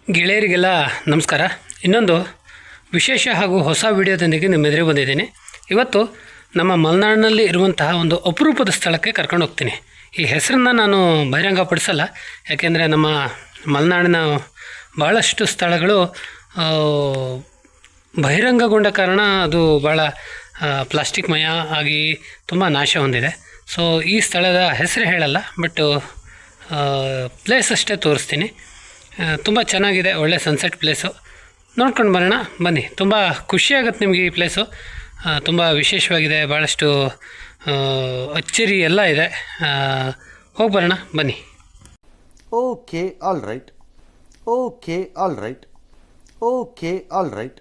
ಗೆಳೆಯರಿಗೆಲ್ಲ ನಮಸ್ಕಾರ. ಇನ್ನೊಂದು ವಿಶೇಷ ಹಾಗೂ ಹೊಸ ವಿಡಿಯೋದೊಂದಿಗೆ ನಿಮ್ಮ ಎದುರಿಗೆ ಬಂದಿದ್ದೀನಿ. ಇವತ್ತು ನಮ್ಮ ಮಲೆನಾಡಿನಲ್ಲಿ ಇರುವಂತಹ ಒಂದು ಅಪರೂಪದ ಸ್ಥಳಕ್ಕೆ ಕರ್ಕೊಂಡು ಹೋಗ್ತೀನಿ. ಈ ಹೆಸರನ್ನು ನಾನು ಬಹಿರಂಗಪಡಿಸಲ್ಲ, ಯಾಕೆಂದರೆ ನಮ್ಮ ಮಲೆನಾಡಿನ ಭಾಳಷ್ಟು ಸ್ಥಳಗಳು ಬಹಿರಂಗಗೊಂಡ ಕಾರಣ ಅದು ಭಾಳ ಪ್ಲಾಸ್ಟಿಕ್ಮಯ ಆಗಿ ತುಂಬ ನಾಶ ಹೊಂದಿದೆ. ಸೊ ಈ ಸ್ಥಳದ ಹೆಸರು ಹೇಳಲ್ಲ, ಬಟ್ ಪ್ಲೇಸ್ ಅಷ್ಟೇ ತೋರಿಸ್ತೀನಿ. ತುಂಬ ಚೆನ್ನಾಗಿದೆ, ಒಳ್ಳೆ ಸನ್ಸೆಟ್ ಪ್ಲೇಸು. ನೋಡ್ಕೊಂಡು ಬರೋಣ ಬನ್ನಿ. ತುಂಬ ಖುಷಿಯಾಗುತ್ತೆ ನಿಮಗೆ ಈ ಪ್ಲೇಸು. ತುಂಬ ವಿಶೇಷವಾಗಿದೆ, ಭಾಳಷ್ಟು ಅಚ್ಚರಿ ಎಲ್ಲ ಇದೆ. ಹೋಗಿ ಬರೋಣ ಬನ್ನಿ. Okay all right, okay all right, okay all right.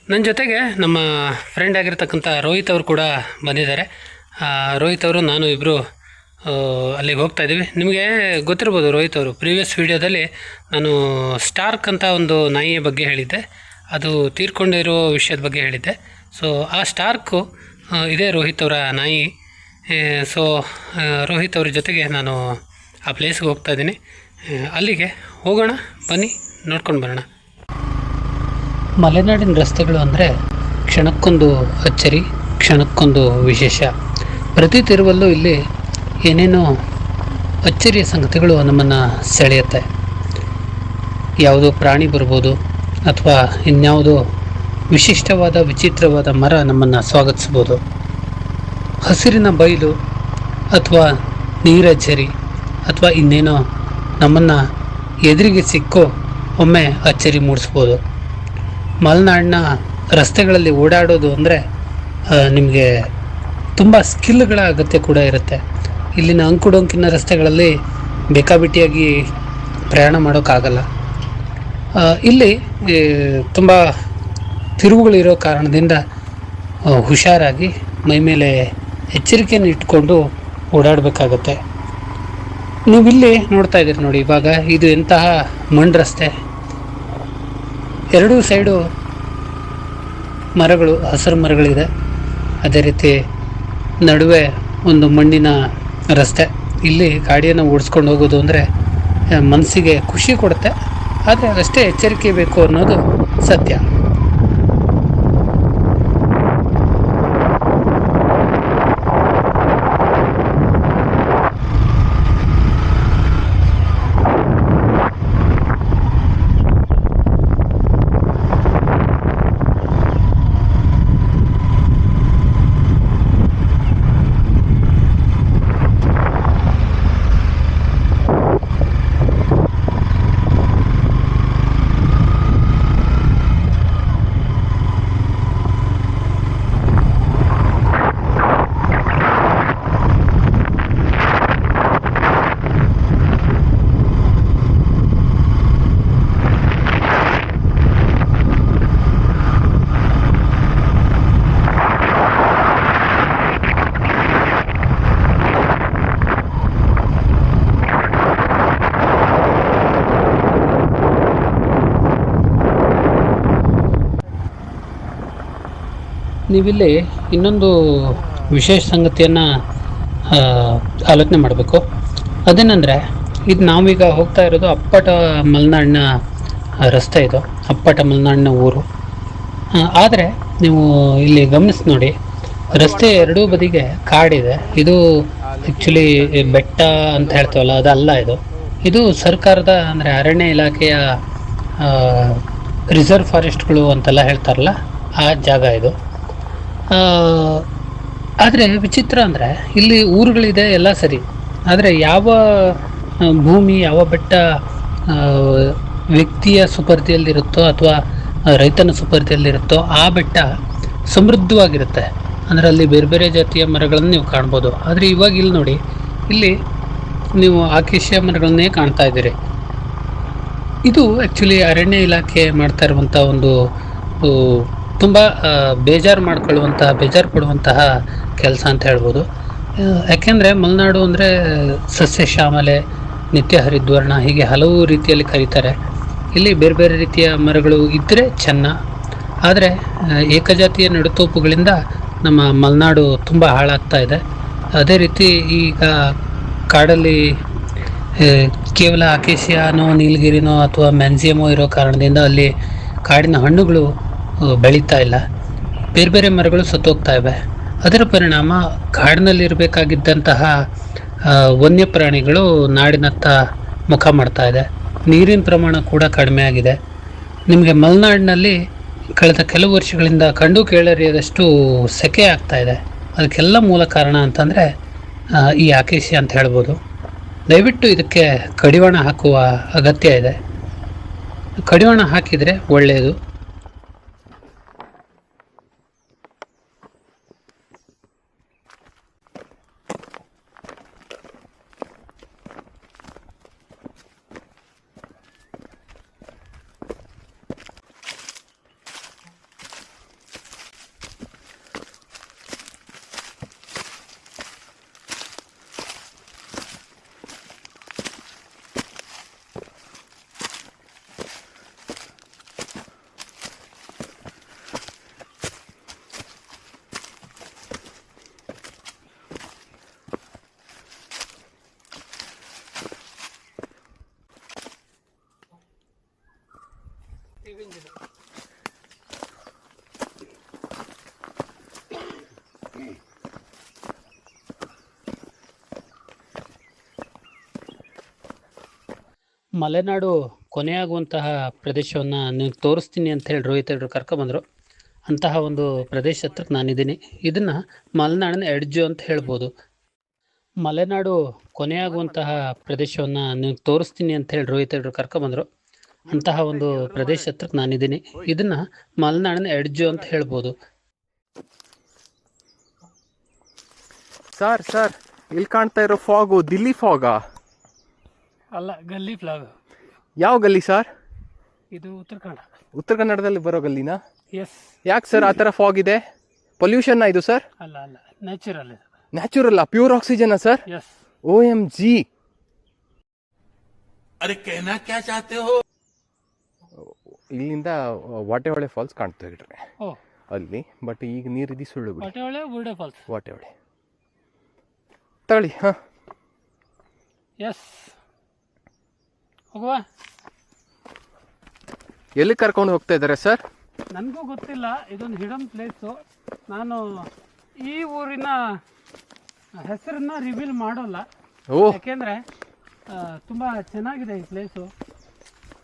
ನನ್ನ ಜೊತೆಗೆ ನಮ್ಮ ಫ್ರೆಂಡ್ ಆಗಿರ್ತಕ್ಕಂಥ ರೋಹಿತ್ ಅವರು ಕೂಡ ಬಂದಿದ್ದಾರೆ. ರೋಹಿತ್ ಅವರು ನಾನು ಇಬ್ಬರು ಅಲ್ಲಿಗೆ ಹೋಗ್ತಾಯಿದ್ದೀವಿ. ನಿಮಗೆ ಗೊತ್ತಿರ್ಬೋದು, ರೋಹಿತ್ ಅವರು ಪ್ರೀವಿಯಸ್ ವೀಡಿಯೋದಲ್ಲಿ ನಾನು ಸ್ಟಾರ್ಕ್ ಅಂತ ಒಂದು ನಾಯಿಯ ಬಗ್ಗೆ ಹೇಳಿದ್ದೆ, ಅದು ತೀರ್ಕೊಂಡಿರೋ ವಿಷಯದ ಬಗ್ಗೆ ಹೇಳಿದ್ದೆ. ಸೊ ಆ ಸ್ಟಾರ್ಕು ಇದೇ ರೋಹಿತ್ ಅವರ ನಾಯಿ. ಸೊ ರೋಹಿತ್ ಅವ್ರ ಜೊತೆಗೆ ನಾನು ಆ ಪ್ಲೇಸ್ಗೆ ಹೋಗ್ತಾಯಿದ್ದೀನಿ. ಅಲ್ಲಿಗೆ ಹೋಗೋಣ ಬನ್ನಿ, ನೋಡ್ಕೊಂಡು ಬರೋಣ. ಮಲೆನಾಡಿನ ರಸ್ತೆಗಳು ಅಂದರೆ ಕ್ಷಣಕ್ಕೊಂದು ಅಚ್ಚರಿ, ಕ್ಷಣಕ್ಕೊಂದು ವಿಶೇಷ. ಪ್ರತಿ ತಿರುವಲ್ಲೂ ಇಲ್ಲಿ ಏನೇನೋ ಅಚ್ಚರಿಯ ಸಂಗತಿಗಳು ನಮ್ಮನ್ನು ಸೆಳೆಯುತ್ತೆ. ಯಾವುದೋ ಪ್ರಾಣಿ ಬರ್ಬೋದು, ಅಥವಾ ಇನ್ಯಾವುದೋ ವಿಶಿಷ್ಟವಾದ ವಿಚಿತ್ರವಾದ ಮರ ನಮ್ಮನ್ನು ಸ್ವಾಗತಿಸ್ಬೋದು. ಹಸಿರಿನ ಬಯಲು ಅಥವಾ ನೀರಜ್ಜರಿ ಅಥವಾ ಇನ್ನೇನೋ ನಮ್ಮನ್ನು ಎದುರಿಗೆ ಸಿಕ್ಕೋ ಒಮ್ಮೆ ಅಚ್ಚರಿ ಮೂಡಿಸ್ಬೋದು. ಮಲೆನಾಡಿನ ರಸ್ತೆಗಳಲ್ಲಿ ಓಡಾಡೋದು ಅಂದರೆ ನಿಮಗೆ ತುಂಬ ಸ್ಕಿಲ್ಗಳ ಅಗತ್ಯ ಕೂಡ ಇರುತ್ತೆ. ಇಲ್ಲಿನ ಅಂಕುಡೊಂಕಿನ ರಸ್ತೆಗಳಲ್ಲಿ ಬೇಕಾಬಿಟ್ಟಿಯಾಗಿ ಪ್ರಯಾಣ ಮಾಡೋಕ್ಕಾಗಲ್ಲ. ಇಲ್ಲಿ ತುಂಬ ತಿರುವುಗಳಿರೋ ಕಾರಣದಿಂದ ಹುಷಾರಾಗಿ ಮೈಮೇಲೆ ಎಚ್ಚರಿಕೆಯನ್ನು ಇಟ್ಕೊಂಡು ಓಡಾಡಬೇಕಾಗತ್ತೆ. ನೀವಿಲ್ಲಿ ನೋಡ್ತಾ ಇದ್ದೀರಿ ನೋಡಿ, ಇವಾಗ ಇದು ಎಂತಹ ಮಣ್ಣು ರಸ್ತೆ. ಎರಡೂ ಸೈಡು ಮರಗಳು, ಹಸಿರು ಮರಗಳಿದೆ. ಅದೇ ರೀತಿ ನಡುವೆ ಒಂದು ಮಣ್ಣಿನ ರಸ್ತೆ. ಇಲ್ಲಿ ಗಾಡಿಯನ್ನು ಓಡಿಸ್ಕೊಂಡು ಹೋಗೋದು ಅಂದರೆ ಮನಸ್ಸಿಗೆ ಖುಷಿ ಕೊಡುತ್ತೆ, ಆದರೆ ಅಷ್ಟೇ ಎಚ್ಚರಿಕೆ ಬೇಕು ಅನ್ನೋದು ಸತ್ಯ. ನೀವಿಲ್ಲಿ ಇನ್ನೊಂದು ವಿಶೇಷ ಸಂಗತಿಯನ್ನು ಆಲೋಚನೆ ಮಾಡಬೇಕು. ಅದೇನೆಂದರೆ, ಇದು ನಾವೀಗ ಹೋಗ್ತಾ ಇರೋದು ಅಪ್ಪಟ ಮಲೆನಾಡಿನ ರಸ್ತೆ. ಇದು ಅಪ್ಪಟ ಮಲೆನಾಡಿನ ಊರು. ಆದರೆ ನೀವು ಇಲ್ಲಿ ಗಮನಿಸಿ ನೋಡಿ, ರಸ್ತೆ ಎರಡೂ ಬದಿಗೆ ಕಾಡಿದೆ. ಇದು ಆ್ಯಕ್ಚುಲಿ ಬೆಟ್ಟ ಅಂತ ಹೇಳ್ತೀವಲ್ಲ, ಅದಲ್ಲ. ಇದು ಸರ್ಕಾರದ ಅಂದರೆ ಅರಣ್ಯ ಇಲಾಖೆಯ ರಿಸರ್ವ್ ಫಾರೆಸ್ಟ್ಗಳು ಅಂತೆಲ್ಲ ಹೇಳ್ತಾರಲ್ಲ, ಆ ಜಾಗ ಇದು. ಆದರೆ ವಿಚಿತ್ರ ಅಂದರೆ ಇಲ್ಲಿ ಊರುಗಳಿದೆ, ಎಲ್ಲ ಸರಿ. ಆದರೆ ಯಾವ ಭೂಮಿ, ಯಾವ ಬೆಟ್ಟ ವ್ಯಕ್ತಿಯ ಸುಪರ್ದಿಯಲ್ಲಿರುತ್ತೋ ಅಥವಾ ರೈತನ ಸುಪರ್ದಿಯಲ್ಲಿರುತ್ತೋ ಆ ಬೆಟ್ಟ ಸಮೃದ್ಧವಾಗಿರುತ್ತೆ. ಅಂದರೆ ಅಲ್ಲಿ ಬೇರೆ ಬೇರೆ ಜಾತಿಯ ಮರಗಳನ್ನು ನೀವು ಕಾಣ್ಬೋದು. ಆದರೆ ಇವಾಗ ಇಲ್ಲಿ ನೋಡಿ, ಇಲ್ಲಿ ನೀವು ಆಕೇಶಿಯ ಮರಗಳನ್ನೇ ಕಾಣ್ತಾ ಇದ್ದೀರಿ. ಇದು ಆ್ಯಕ್ಚುಲಿ ಅರಣ್ಯ ಇಲಾಖೆ ಮಾಡ್ತಾ ಇರುವಂಥ ಒಂದು ತುಂಬ ಬೇಜಾರು ಬೇಜಾರು ಪಡುವಂತಹ ಕೆಲಸ ಅಂತ ಹೇಳ್ಬೋದು. ಯಾಕೆಂದರೆ ಮಲೆನಾಡು ಅಂದರೆ ಸಸ್ಯ ಶ್ಯಾಮಲೆ, ನಿತ್ಯ ಹರಿದ್ವರ್ಣ, ಹೀಗೆ ಹಲವು ರೀತಿಯಲ್ಲಿ ಕರೀತಾರೆ. ಇಲ್ಲಿ ಬೇರೆ ಬೇರೆ ರೀತಿಯ ಮರಗಳು ಇದ್ದರೆ ಚೆನ್ನ. ಆದರೆ ಏಕಜಾತಿಯ ನಡುತೋಪುಗಳಿಂದ ನಮ್ಮ ಮಲೆನಾಡು ತುಂಬ ಹಾಳಾಗ್ತಾ ಇದೆ. ಅದೇ ರೀತಿ ಈಗ ಕಾಡಲ್ಲಿ ಕೇವಲ ಅಕೇಶಿಯಾನೋ, ನೀಲಗಿರಿನೋ ಅಥವಾ ಮ್ಯಾನ್ಸಿಯಮೋ ಇರೋ ಕಾರಣದಿಂದ ಅಲ್ಲಿ ಕಾಡಿನ ಹಣ್ಣುಗಳು ಬೆಳೀತಾ ಇಲ್ಲ. ಬೇರೆ ಬೇರೆ ಮರಗಳು ಸತ್ತೋಗ್ತಾ ಇವೆ. ಅದರ ಪರಿಣಾಮ ಕಾಡಿನಲ್ಲಿರಬೇಕಾಗಿದ್ದಂತಹ ವನ್ಯ ಪ್ರಾಣಿಗಳು ನಾಡಿನತ್ತ ಮುಖ ಮಾಡ್ತಾ ಇದೆ. ನೀರಿನ ಪ್ರಮಾಣ ಕೂಡ ಕಡಿಮೆ ಆಗಿದೆ. ನಿಮಗೆ ಮಲೆನಾಡಿನಲ್ಲಿ ಕಳೆದ ಕೆಲವು ವರ್ಷಗಳಿಂದ ಕಂಡು ಕೇಳರಿಯದಷ್ಟು ಸೆಕೆ ಆಗ್ತಾ ಇದೆ. ಅದಕ್ಕೆಲ್ಲ ಮೂಲ ಕಾರಣ ಅಂತಂದರೆ ಈ ಆಕೇಶಿ ಅಂತ ಹೇಳ್ಬೋದು. ದಯವಿಟ್ಟು ಇದಕ್ಕೆ ಕಡಿವಾಣ ಹಾಕುವ ಅಗತ್ಯ ಇದೆ. ಕಡಿವಾಣ ಹಾಕಿದರೆ ಒಳ್ಳೆಯದು. ಮಲೆನಾಡು ಕೊನೆಯಾಗುವಂತಹ ಪ್ರದೇಶವನ್ನು ನೀವು ತೋರಿಸ್ತೀನಿ ಅಂತ ಹೇಳಿ ರೋಹಿತ್ ಅವರು ಕರ್ಕೊಬಂದರು. ಅಂತಹ ಒಂದು ಪ್ರದೇಶ ಹತ್ರಕ್ಕೆ ನಾನಿದ್ದೀನಿ. ಇದನ್ನು ಮಲೆನಾಡಿನ ಎಡ್ಜು ಅಂತ ಹೇಳ್ಬೋದು. ಮಲೆನಾಡು ಕೊನೆಯಾಗುವಂತಹ ಪ್ರದೇಶವನ್ನು ನೀವು ತೋರಿಸ್ತೀನಿ ಅಂತ ಹೇಳಿ ರೋಹಿತ್ ಅವರು ಕರ್ಕೊಬಂದರು. ಅಂತಹ ಒಂದು ಪ್ರದೇಶ ಹತ್ರಕ್ಕೆ ನಾನಿದ್ದೀನಿ. ಇದನ್ನು ಮಲೆನಾಡಿನ ಎಡ್ಜು ಅಂತ ಹೇಳ್ಬೋದು. ಸರ್ ಇಲ್ಲಿ ಕಾಣ್ತಾ ಇರೋ ಫಾಗು ದಿಲ್ಲಿ ಫಾಗಾ? ಅಲ್ಲ, ಗಲ್ಲಿ ಫ್ಲಾಗ್. ಯಾವ ಗಲ್ಲಿ ಸರ್? ಇದು ಉತ್ತರ ಕನ್ನಡ. ಉತ್ತರ ಕನ್ನಡದಲ್ಲಿ ಬರೋ ಗಲ್ಲಿನಾ? ಎಸ್. ಯಾಕೆ ಸರ್ ಆ ಥರ ಫಾಗ್ ಇದೆ? ಪೊಲ್ಯೂಷನ್ ಇದು ಸರ್? ಅಲ್ಲ, natural. Natural, pure oxygen sir? Yes. OMG. अरे कहना क्या चाहते हो? ಇಲ್ಲಿಂದ ವಾಟೆಹೊಳೆ ಫಾಲ್ಸ್ ಕಾಣ್ತಾ ಇದ್ರಿ ಓ, ಅಲ್ಲಿ. ಬಟ್ ಈಗ ನೀರಿದ್ದು ಸುಳ್ಳು ಬಿಡಿ. ವಾಟೆಹೊಳೆ, ಬುರ್ಡೆ ಫಾಲ್ಸ್. ವಾಟೆಹೊಳೆ ತಗೊಳ್ಳಿ. ಹಾಂ, ಎಸ್, ಹೋಗುವ. ಎಲ್ಲಿ ಕರ್ಕೊಂಡು ಹೋಗ್ತಾ ಇದ್ದಾರೆ ಸರ್? ನನಗೂ ಗೊತ್ತಿಲ್ಲ. ಇದೊಂದು ಹಿಡನ್ ಪ್ಲೇಸು. ನಾನು ಈ ಊರಿನ ಹೆಸರನ್ನ ರಿವೀಲ್ ಮಾಡೋಲ್ಲ. ಯಾಕೆಂದರೆ ತುಂಬ ಚೆನ್ನಾಗಿದೆ ಈ ಪ್ಲೇಸು.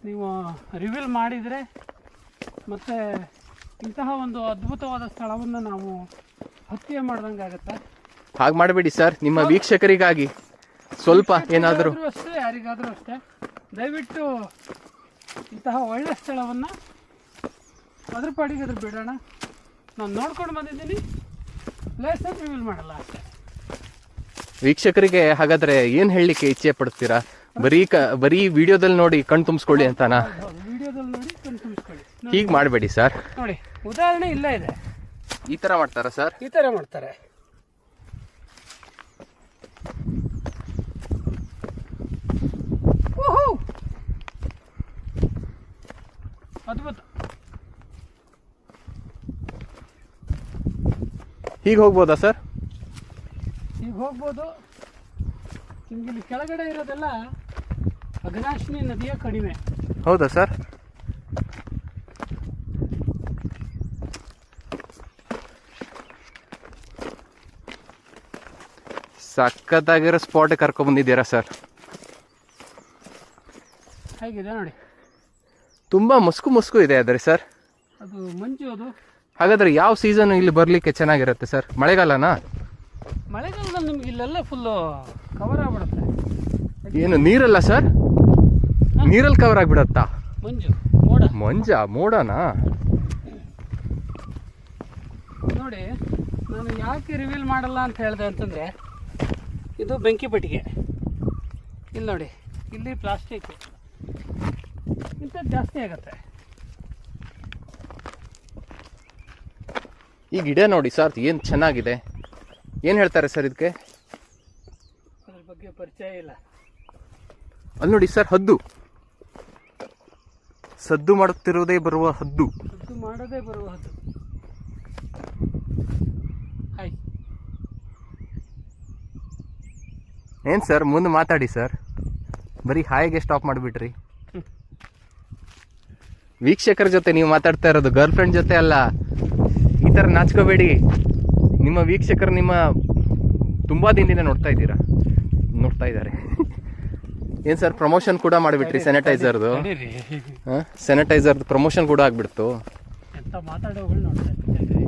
ನೀವು ರಿವೀಲ್ ಮಾಡಿದರೆ ಮತ್ತು ಇಂತಹ ಒಂದು ಅದ್ಭುತವಾದ ಸ್ಥಳವನ್ನು ನಾವು ಹತ್ಯೆ ಮಾಡ್ದಂಗೆ ಆಗುತ್ತೆ. ಹಾಗೆ ಮಾಡಬೇಡಿ ಸರ್, ನಿಮ್ಮ ವೀಕ್ಷಕರಿಗಾಗಿ ಸ್ವಲ್ಪ ಏನಾದರೂ ಅಷ್ಟೇ, ಯಾರಿಗಾದರೂ ಅಷ್ಟೇ. ದಯವಿಟ್ಟು ಇಂತಹ ಒಳ್ಳೆಯ ಸ್ಥಳವನ್ನು ಅದ್ರ ಪಾಡಿಗೆ ಅದ್ರ ಬಿಡೋಣ. ನಾನು ನೋಡ್ಕೊಂಡು ಬಂದಿದ್ದೀನಿ, ಪ್ಲೇಸ್ ಅಂತ ರಿವೀಲ್ ಮಾಡಲ್ಲ ಅಷ್ಟೇ. ವೀಕ್ಷಕರಿಗೆ ಹಾಗಾದ್ರೆ ಏನು ಹೇಳಲಿಕ್ಕೆ ಇಚ್ಛೆ ಪಡ್ತೀರಾ? ಬರೀ ವಿಡಿಯೋದಲ್ಲಿ ನೋಡಿ ಕಣ್ ತುಂಬಿಸ್ಕೊಳ್ಳಿ ಅಂತಾನಾ? ವಿಡಿಯೋದಲ್ಲಿ ನೋಡಿ ಕನ್ಫ್ಯೂಸ್ಕೊಳ್ಳಿ. ಹೀಗೆ ಮಾಡಬೇಡಿ ಸರ್. ನೋಡಿ, ಉದಾಹರಣೆ ಇಲ್ಲೇ ಇದೆ. ಈ ಥರ ಮಾಡ್ತಾರಾ ಸರ್? ಈ ಥರ ಮಾಡ್ತಾರೆ. ಅದ್ಭುತ. ಹೀಗೆ ಹೋಗ್ಬೋದಾ ಸರ್? ಈಗ ಹೋಗ್ಬೋದು. ನಿಮ್ಗೆ ಇಲ್ಲಿ ಕೆಳಗಡೆ ಇರೋದೆಲ್ಲ ಅಘನಾಶಿನಿ ನದಿಯ ಕಡಿಮೆ. ಹೌದಾ ಸರ್? ಸಖತ್ತಾಗಿರೋ ಸ್ಪಾಟ್ ಕರ್ಕೊಂಡ್ಬಂದಿದ್ದೀರಾ ಸರ್. ಹೇಗಿದೆ ನೋಡಿ, ತುಂಬ ಮುಸ್ಕು ಇದೆ ಅದ್ರೆ ಸರ್. ಅದು ಮಂಜು. ಅದು ಹಾಗಾದ್ರೆ ಯಾವ ಸೀಸನ್ ಇಲ್ಲಿ ಬರ್ಲಿಕ್ಕೆ ಚೆನ್ನಾಗಿರುತ್ತೆ ಸರ್? ಮಳೆಗಾಲನಾ? ಮಳೆಗಾಲದಲ್ಲಿ ನಿಮ್ಗೆ ಇಲ್ಲೆಲ್ಲ ಫುಲ್ಲು ಕವರ್ ಆಗ್ಬಿಡುತ್ತೆ. ಏನು ನೀರಲ್ಲ ಸರ್? ನೀರಲ್ಲಿ ಕವರ್ ಆಗಿಬಿಡತ್ತಾ? ಮಂಜು, ಮೋಡನಾ? ನೋಡಿ, ನಾನು ಯಾಕೆ ರಿವೀಲ್ ಮಾಡಲ್ಲ ಅಂತ ಹೇಳಿದೆ ಅಂತಂದರೆ, ಇದು ಬೆಂಕಿ ಪೆಟ್ಟಿಗೆ. ಇಲ್ಲಿ ನೋಡಿ, ಇಲ್ಲಿ ಪ್ಲಾಸ್ಟಿಕ್ ಇಂಥದ್ದು ಜಾಸ್ತಿ ಆಗುತ್ತೆ. ಈ ಗಿಡ ನೋಡಿ ಸರ್ ಏನು ಚೆನ್ನಾಗಿದೆ. ಏನು ಹೇಳ್ತಾರೆ ಸರ್ ಇದಕ್ಕೆ? ಅದ್ರ ಬಗ್ಗೆ ಪರಿಚಯ ಇಲ್ಲ. ಅಲ್ಲಿ ನೋಡಿ ಸರ್, ಹದ್ದು ಸದ್ದು ಮಾಡುತ್ತಿರುವುದೇ ಬರುವ ಹದ್ದು. ಸದ್ದು ಮಾಡದೇ ಬರುವ ಹದ್ದು. ಹಾಯ್. ಏನು ಸರ್ ಮುಂದೆ ಮಾತಾಡಿ ಸರ್, ಬರೀ ಹಾಯಿಗೆ ಸ್ಟಾಪ್ ಮಾಡಿಬಿಟ್ರಿ. ವೀಕ್ಷಕರ ಜೊತೆ ನೀವು ಮಾತಾಡ್ತಾ ಇರೋದು, ಗರ್ಲ್ ಫ್ರೆಂಡ್ ಜೊತೆ ಅಲ್ಲ. ಈ ಥರ ನಾಚ್ಕೋಬೇಡಿ. ನಿಮ್ಮ ವೀಕ್ಷಕರು ನಿಮ್ಮ ತುಂಬ ದಿನದಿಂದ ನೋಡ್ತಾ ಇದ್ದಾರೆ. ಏನು ಸರ್ ಪ್ರಮೋಷನ್ ಕೂಡ ಮಾಡಿಬಿಟ್ರಿ ಸ್ಯಾನಿಟೈಸರ್ದು. ಸ್ಯಾನಿಟೈಸರ್ದು ಪ್ರಮೋಷನ್ ಕೂಡ ಆಗ್ಬಿಡ್ತು. ಎಂತ ಮಾತಾಡೋಗಳು ನೋಡ್ತಾ ಇರ್ತೀನಿ.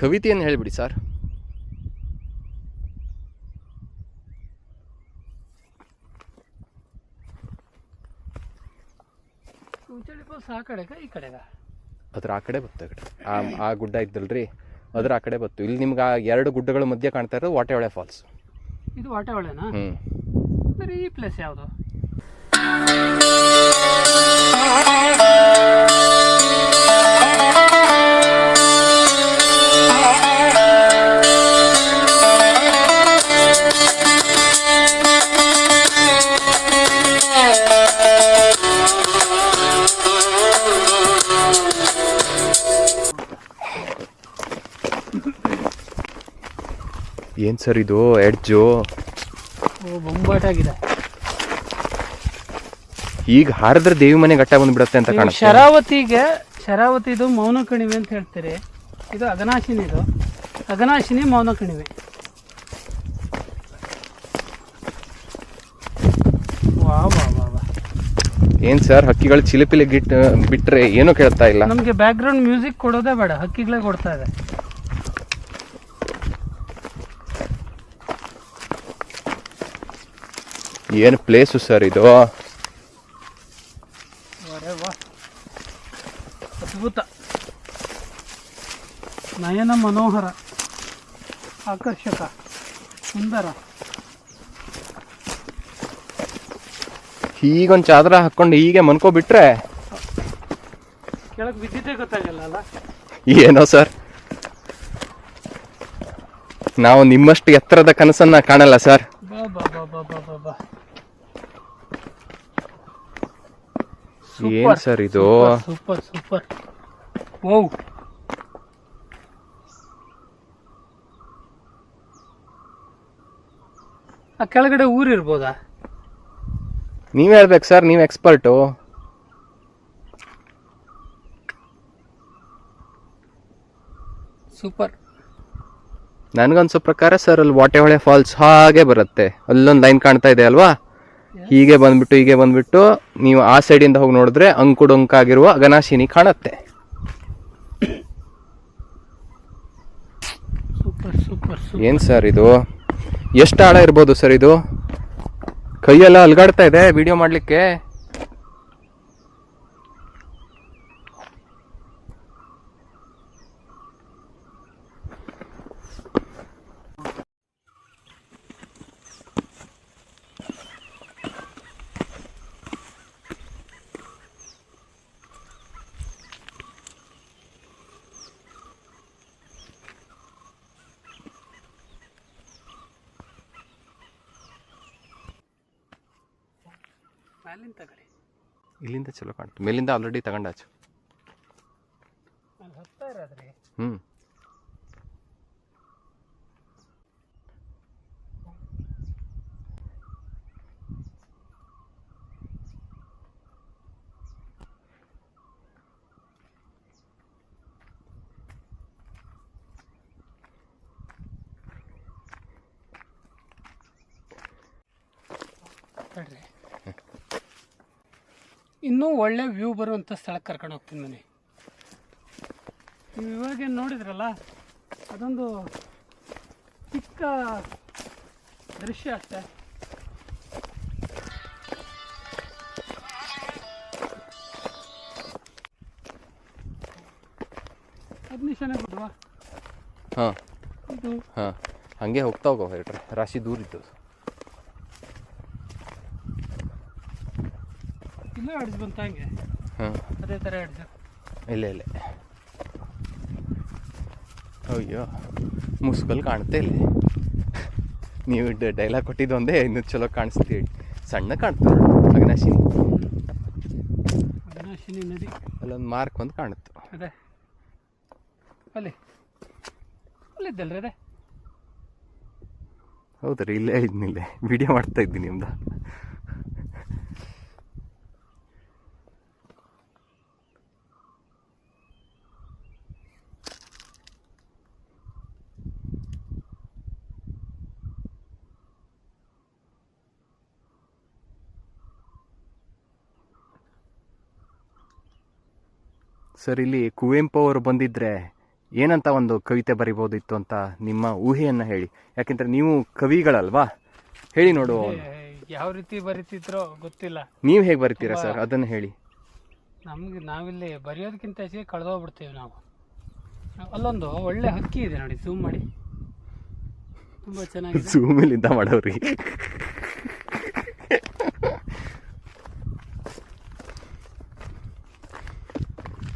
ಕವಿತೆಯನ್ನು ಹೇಳಿಬಿಡಿ ಸರ್. ಆ ಕಡೆಗ ಈ ಕಡೆಗ ಅದ್ರ ಆ ಕಡೆ ಬತ್ತು. ಆ ಗುಡ್ಡ ಇದ್ದಲ್ರಿ, ಅದ್ರ ಆ ಕಡೆ ಬತ್ತು. ಇಲ್ಲಿ ನಿಮ್ಗೆ ಆ 2 ಗುಡ್ಡಗಳ ಮಧ್ಯೆ ಕಾಣ್ತಾ ಇರೋದು ವಾಟೆಹೊಳೆ ಫಾಲ್ಸ್. ಇದು ವಾಟೆಹೊಳೆನಾ? ಸರಿ, ಈ ಪ್ಲೇಸ್ ಯಾವುದು? ಏನು ಸರ್ ಇದು ಎಡ್ಜು? ಬೊಂಬಾಟಾಗಿದೆ. ಈಗ ಹಾರಿದ್ರೆ ದೇವಿ ಮನೆ ಗಟ್ಟ ಬಂದ್ಬಿಡತ್ತೆ ಅಂತ ಕಾಣುತ್ತೆ. ಶರಾವತಿದು ಮೌನ ಕಣಿವೆ ಅಂತ ಹೇಳ್ತೀರಿ. ಇದು ಅಘನಾಶಿನಿ ಮೌನ ಕಣಿವೆ. ವಾ ವಾ ವಾ ವಾ. ಏನ್ ಸರ್ ಹಕ್ಕಿಗಳು ಚಿಲಿಪಿಲಿ ಬಿಟ್ರೆ ಏನೂ ಕೇಳ್ತಾ ಇಲ್ಲ. ನಮ್ಗೆ ಬ್ಯಾಕ್ ಗ್ರೌಂಡ್ ಮ್ಯೂಸಿಕ್ ಕೊಡೋದೇ ಬೇಡ, ಹಕ್ಕಿಗಳೇ ಕೊಡ್ತಾ ಇದೆ. ಏನು ಪ್ಲೇಸು ಸರ್ ಇದು? ಅದ್ಭುತ, ನಯನ ಮನೋಹರ, ಆಕರ್ಷಕ, ಸುಂದರ. ಹೀಗೊಂದು ಚಾದರ ಹಾಕೊಂಡು ಹೀಗೆ ಮನ್ಕೋಬಿಟ್ರೆ ಕೆಳಗೆ ಬಿದ್ದಿದ್ದೇ ಗೊತ್ತಾಗಲ್ಲ ಅಲ್ಲ? ಏನೋ ಸರ್, ನಾವು ನಿಮ್ಮಷ್ಟು ಎತ್ತರದ ಕನಸನ್ನ ಕಾಣಲ್ಲ ಸರ್. ಬಾ ಬಾ ಬಾ ಬಾ ಬಾ ಬಾ ಬಾ. ಏನ್ ಸರ್ ಇದು? Super super. ಓ, ಆ ಕೆಳಗಡೆ ಊರಿರ್ಬೋದಾ? ನೀವ್ ಹೇಳ್ಬೇಕು ಸರ್, ನೀವು ಎಕ್ಸ್ಪರ್ಟು. ಸೂಪರ್. ನನ್ಗನ್ಸೋ ಪ್ರಕಾರ ಸರ್ ಅಲ್ಲಿ ವಾಟೆಹೊಳೆ ಫಾಲ್ಸ್ ಹಾಗೆ ಬರುತ್ತೆ. ಅಲ್ಲೊಂದು ಲೈನ್ ಕಾಣ್ತಾ ಇದೆ ಅಲ್ವಾ? ಹೀಗೆ ಬಂದ್ಬಿಟ್ಟು ನೀವು ಆ ಸೈಡಿಂದ ಹೋಗಿ ನೋಡಿದ್ರೆ ಅಂಕುಡೊಂಕಾಗಿರುವ ಅಘನಾಶಿನಿ ಕಾಣತ್ತೆ. Super super super. ಏನ್ ಸರ್ ಇದು? ಎಷ್ಟು ಆಳ ಇರ್ಬೋದು ಸರ್ ಇದು? ಕೈಯೆಲ್ಲ ಅಲ್ಗಾಡ್ತಾ ಇದೆ ವಿಡಿಯೋ ಮಾಡ್ಲಿಕ್ಕೆ. ಮ್ಯಾಲಿಂದ ತಗೊಳ್ಳಿ. ಇಲ್ಲಿಂದ ಚಲೋ ಕಾಣ್ತು, ಮೇಲಿಂದ ಆಲ್ರೆಡಿ ತಗೊಂಡಾಚು. ಅಲ್ಲಿ ಹತ್ತಾ ಇರೋದ್ರಿ. ಇನ್ನೂ ಒಳ್ಳೆ ವ್ಯೂ ಬರುವಂಥ ಸ್ಥಳಕ್ಕೆ ಕರ್ಕೊಂಡು ಹೋಗ್ತೀನಿ ಮನೆ. ನೀವು ಇವಾಗೇನು ನೋಡಿದ್ರಲ್ಲ, ಅದೊಂದು ಚಿಕ್ಕ ದೃಶ್ಯ ಅಷ್ಟೇ. ಅಗ್ನಿಶಾನೆ ಬಿಡುವ. ಹಾಂ ಇದು ಹಾಂ, ಹಂಗೆ ಹೋಗ್ತಾ ಹೋಗೋ ಹೇಳ್ರಿ, ರಾಶಿ ದೂರ ಇದ್ದು. ಇಲ್ಲೇ ಅಡ್ಜ್ ಬಂತ ಹಂಗೆ. ಹಾಂ, ಅದೇ ಥರ ಅಡ್ಜ್. ಇಲ್ಲೇ ಅಯ್ಯೋ ಮುಸ್ಕಲ್ ಕಾಣುತ್ತೆ ಇಲ್ಲಿ. ನೀವು ಡೈಲಾಗ್ ಕೊಟ್ಟಿದ್ದು ಒಂದೇ ಇನ್ನೂ ಚಲೋ ಕಾಣಿಸ್ತೀವಿ. ಸಣ್ಣ ಕಾಣ್ತದೆ ಅಗ್ನಾಶಿನಿ. ಅಗ್ನಾಶಿನಿ ನದಿ ಅಲ್ಲೊಂದು ಮಾರ್ಕ್ ಒಂದು ಕಾಣುತ್ತೆ. ಅದೇ ಅಲ್ಲಿದ್ದಲ್ರಿ ಅದೇ. ಹೌದ್ರಿ, ಇಲ್ಲೇ ಇದ್ನಿಲ್ಲೇ ವಿಡಿಯೋ ಮಾಡ್ತಾ ಇದ್ದೀನಿ ನಿಮ್ದು. ಸರ್, ಇಲ್ಲಿ ಕುವೆಂಪು ಅವರು ಬಂದಿದ್ರೆ ಏನಂತ ಒಂದು ಕವಿತೆ ಬರಿಬೋದಿತ್ತು ಅಂತ ನಿಮ್ಮ ಊಹೆಯನ್ನು ಹೇಳಿ. ಯಾಕೆಂದ್ರೆ ನೀವು ಕವಿಗಳಲ್ವಾ, ಹೇಳಿ ನೋಡು. ಯಾವ ರೀತಿ ಬರೀತಿದ್ರೋ ಗೊತ್ತಿಲ್ಲ. ನೀವು ಹೇಗೆ ಬರಿತೀರಾ ಸರ್, ಅದನ್ನು ಹೇಳಿ. ನಾವಿಲ್ಲಿ ಬರೆಯೋದಕ್ಕಿಂತ ಹೆಚ್ಚಿಗೆ ಕಳೆದೋಗ್ಬಿಡ್ತೀವಿ ನಾವು. ಅಲ್ಲೊಂದು ಒಳ್ಳೆ ಹಕ್ಕಿ ಇದೆ ನೋಡಿ, ಝೂಮ್ ಮಾಡಿ, ತುಂಬ ಚೆನ್ನಾಗಿದೆ. ಝೂಮಿಲಿಂದ ಮಾಡೋರಿ.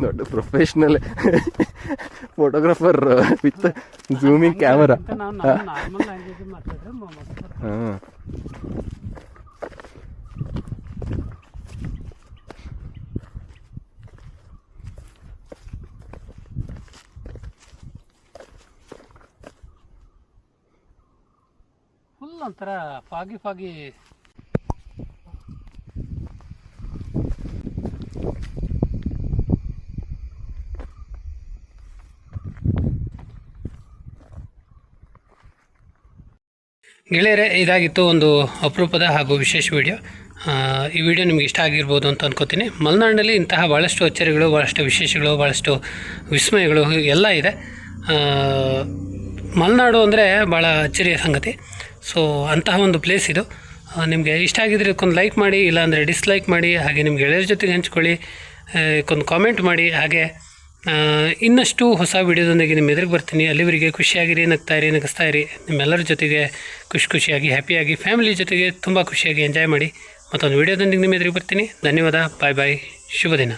ದೊಡ್ಡ professional photographer with zooming camera. Normal language ಮಾತಾಡಿದ್ರೆ ಹಾಂ, ಫುಲ್ ಒಂಥರ ಫಾಗಿ ಗೆಳೆಯರೆ, ಇದಾಗಿತ್ತು ಒಂದು ಅಪರೂಪದ ಹಾಗೂ ವಿಶೇಷ ವಿಡಿಯೋ. ಈ ವಿಡಿಯೋ ನಿಮ್ಗೆ ಇಷ್ಟ ಆಗಿರ್ಬೋದು ಅಂತ ಅಂದ್ಕೋತೀನಿ. ಮಲೆನಾಡಿನಲ್ಲಿ ಇಂತಹ ಭಾಳಷ್ಟು ಅಚ್ಚರಿಗಳು, ಭಾಳಷ್ಟು ವಿಶೇಷಗಳು, ಭಾಳಷ್ಟು ವಿಸ್ಮಯಗಳು ಎಲ್ಲ ಇದೆ. ಮಲೆನಾಡು ಅಂದರೆ ಭಾಳ ಅಚ್ಚರಿಯ ಸಂಗತಿ. ಸೊ ಅಂತಹ ಒಂದು ಪ್ಲೇಸ್ ಇದು. ನಿಮಗೆ ಇಷ್ಟ ಆಗಿದ್ರೆ ಇದಕ್ಕೊಂದು ಲೈಕ್ ಮಾಡಿ, ಇಲ್ಲಾಂದರೆ ಡಿಸ್ಲೈಕ್ ಮಾಡಿ. ಹಾಗೆ ನಿಮ್ಮ ಗೆಳೆಯರ ಜೊತೆಗೆ ಹಂಚ್ಕೊಳ್ಳಿ, ಇದಕ್ಕೊಂದು ಕಾಮೆಂಟ್ ಮಾಡಿ. ಹಾಗೆ ಇನ್ನಷ್ಟು ಹೊಸ ವಿಡಿಯೋದೊಂದಿಗೆ ನಿಮ್ಮ ಎದುರಿಗೆ ಬರ್ತೀನಿ. ಅಲ್ಲಿವರೆಗೆ ಖುಷಿಯಾಗಿರಿ, ನಗಿಸ್ತಾ ಇರಿ. ನಿಮ್ಮೆಲ್ಲರ ಜೊತೆಗೆ ಖುಷಿಯಾಗಿ, ಹ್ಯಾಪಿಯಾಗಿ, ಫ್ಯಾಮಿಲಿ ಜೊತೆಗೆ ತುಂಬ ಖುಷಿಯಾಗಿ ಎಂಜಾಯ್ ಮಾಡಿ. ಮತ್ತೊಂದು ವಿಡಿಯೋದೊಂದಿಗೆ ನಿಮ್ಮ ಎದುರಿಗೆ ಬರ್ತೀನಿ. ಧನ್ಯವಾದ. ಬಾಯ್ ಬಾಯ್. ಶುಭ ದಿನ.